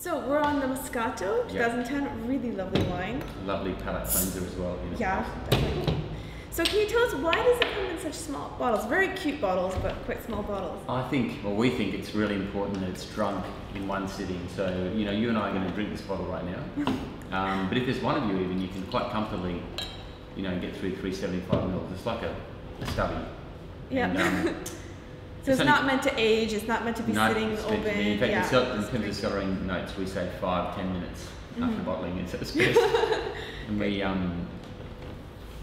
So we're on the Moscato 2010, really lovely wine. Lovely palate cleanser as well. Yeah, definitely. So can you tell us why does it come in such small bottles? Very cute bottles, but quite small bottles. We think it's really important that it's drunk in one sitting. So, you know, you and I are going to drink this bottle right now. But if there's one of you even, you can quite comfortably, you know, get through 375 mils. It's like a stubby. Yeah. And, so it's not meant to age, it's not meant to be sitting open. In fact, in terms of cellaring notes, we say 5-10 minutes after bottling it's at its best. And we,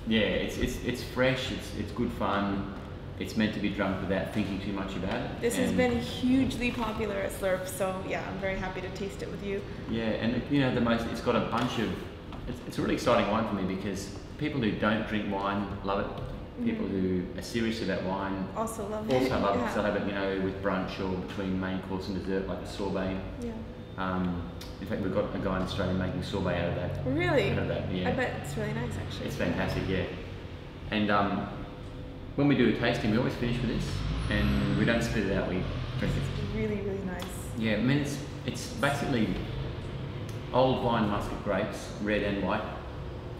it's fresh, it's good fun. It's meant to be drunk without thinking too much about it. This has been hugely popular at Slurp, so yeah, I'm very happy to taste it with you. Yeah, and you know, it's got a bunch of, it's a really exciting wine for me because people who don't drink wine love it. People who are serious about wine also love it. So have it, you know, with brunch or between main course and dessert, like a sorbet. Yeah. In fact, we've got a guy in Australia making sorbet out of that. Really? Out of that, yeah. I bet it's really nice, actually. It's fantastic, yeah. And when we do a tasting, we always finish with this, and we don't split it out. We drink it. It's really, really nice. Yeah, I mean, it's basically old vine muscat grapes, red and white,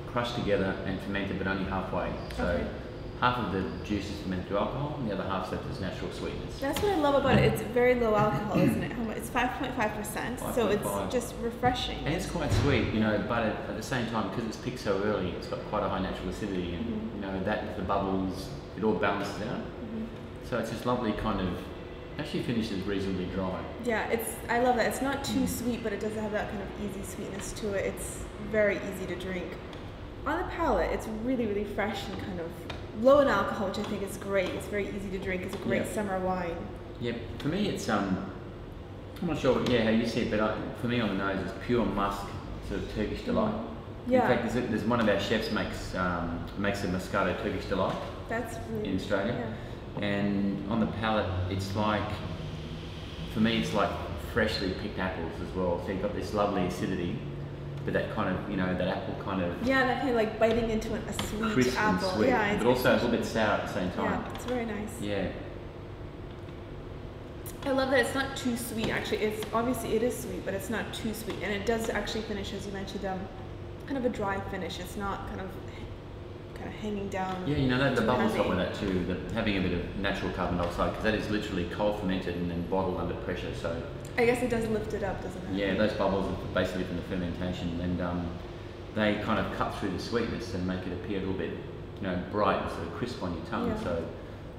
crushed together and fermented, but only halfway. So half of the juice is fermented to alcohol, and the other half's left as natural sweetness. That's what I love about it. It's very low alcohol, isn't it? It's 5.5%, so it's just refreshing. And it's quite sweet, you know, but at the same time, because it's picked so early, it's got quite a high natural acidity, and you know, that with the bubbles, it all balances out. So it's this lovely kind of, actually finishes reasonably dry. Yeah, I love that. It's not too sweet, but it does have that kind of easy sweetness to it. It's very easy to drink. On the palate, it's really, really fresh and kind of low in alcohol, which I think is great. It's very easy to drink. It's a great summer wine. Yeah, for me it's, I'm not sure how you see it, but for me on the nose it's pure musk, sort of Turkish delight. Yeah. In fact, there's one of our chefs makes a Moscato Turkish delight. That's really in Australia. Yeah. And on the palate, it's like, for me, it's like freshly picked apples as well. So you've got this lovely acidity, but that kind of, you know, that apple kind of... Yeah, that kind of like biting into a sweet crisp apple. And sweet, yeah, but also a little bit sour at the same time. Yeah, it's very nice. Yeah. I love that it's not too sweet, actually. It's obviously, it is sweet, but it's not too sweet. And it does actually finish, as you mentioned, kind of a dry finish. It's not kind of hanging down. Yeah, you know, the bubbles help with that too, having a bit of natural carbon dioxide, because that is literally cold fermented and then bottled under pressure. So I guess it does lift it up, doesn't it? Yeah, those bubbles are basically from the fermentation, and they kind of cut through the sweetness and make it appear a little bit, you know, bright and sort of crisp on your tongue. Yeah. So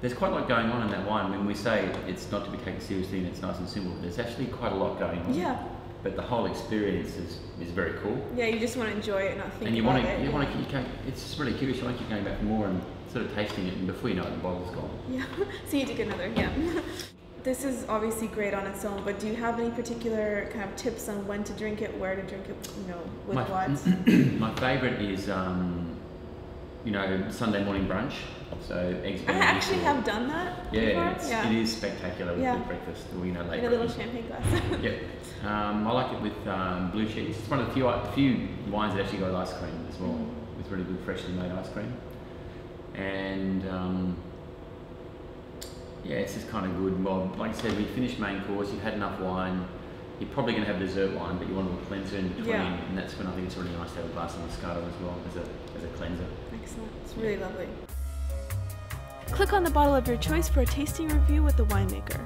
there's quite a lot going on in that wine. When we say it's not to be taken seriously and it's nice and simple, there's actually quite a lot going on. Yeah. But the whole experience is very cool. Yeah, you just want to enjoy it, not think and about it. It's just really curious. You want to keep going back for more and sort of tasting it, and before you know it, the bottle's gone. Yeah, so you take another, yeah. This is obviously great on its own, but do you have any particular kind of tips on when to drink it, where to drink it, you know, with what? My favourite is, you know, Sunday morning brunch. So eggs. I actually have done that. Yeah, it is spectacular with breakfast, or, you know, late. In a little champagne glass. Yep. I like it with blue cheese. It's one of the few wines that actually go with ice cream as well, with really good freshly made ice cream. And yeah, it's just kind of good. Well, like I said, we finished main course. You've had enough wine. You're probably going to have dessert wine, but you want a little cleanser in between, and that's when I think it's really nice to have a glass of Moscato as well as a cleanser. Excellent. It's really lovely. Click on the bottle of your choice for a tasting review with the Winemaker.